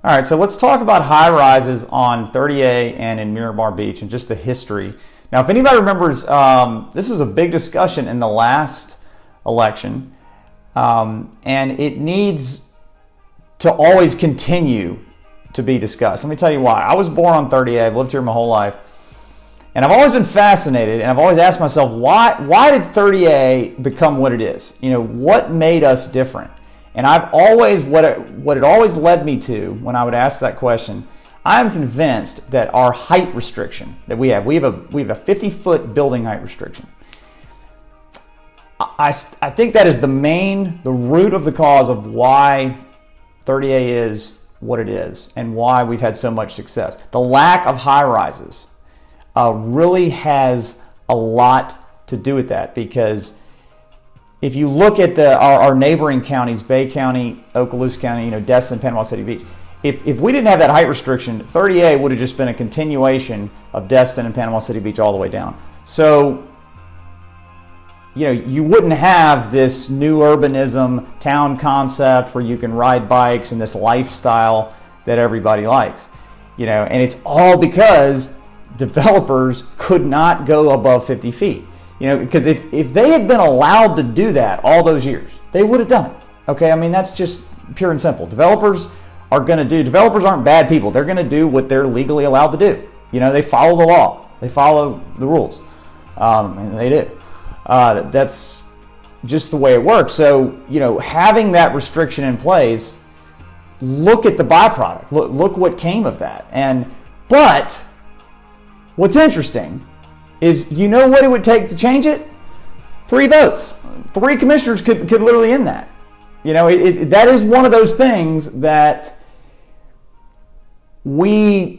All right, so let's talk about high rises on 30A and in Miramar Beach and just the history. Now, if anybody remembers, this was a big discussion in the last election, and it needs to always continue to be discussed. Let me tell you why. I was born on 30A. I've lived here my whole life, and I've always been fascinated, and I've always asked myself, why did 30A become what it is? You know, what made us different? And I've always, what it always led me to when I would ask that question, I'm convinced that our height restriction that we have a 50-foot building height restriction. I think that is the root of the cause of why 30A is what it is and why we've had so much success. The lack of high rises really has a lot to do with that, because if you look at our neighboring counties, Bay County, Okaloosa County, Destin, Panama City Beach, if we didn't have that height restriction, 30A would have just been a continuation of Destin and Panama City Beach all the way down. So, you wouldn't have this new urbanism town concept where you can ride bikes and this lifestyle that everybody likes, and it's all because developers could not go above 50 feet. Because if they had been allowed to do that all those years, they would have done it. Okay, I mean, that's just pure and simple. Developers aren't bad people. They're going to do what they're legally allowed to do. They follow the law. They follow the rules. And they do. That's just the way it works. So, having that restriction in place, look at the byproduct. Look what came of that. But what's interesting is, what it would take to change it? 3 votes. 3 commissioners could literally end that. That is one of those things that a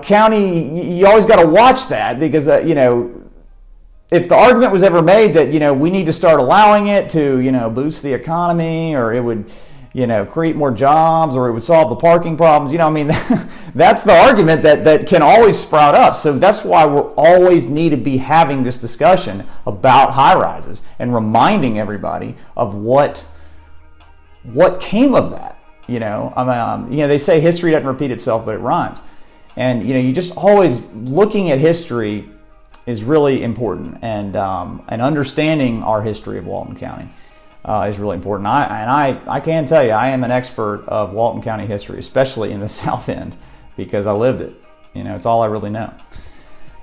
county, you always got to watch that, because, if the argument was ever made that, we need to start allowing it to, boost the economy, or it would, create more jobs, or it would solve the parking problems, that's the argument that can always sprout up. So that's why we're always need to be having this discussion about high rises and reminding everybody of what came of that. They say history doesn't repeat itself, but it rhymes. And, you just always looking at history is really important, and understanding our history of Walton County is really important. I can tell you, I am an expert of Walton County history, especially in the South End, because I lived it. It's all I really know.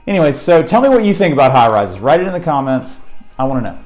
Anyways, so tell me what you think about high rises. Write it in the comments. I want to know.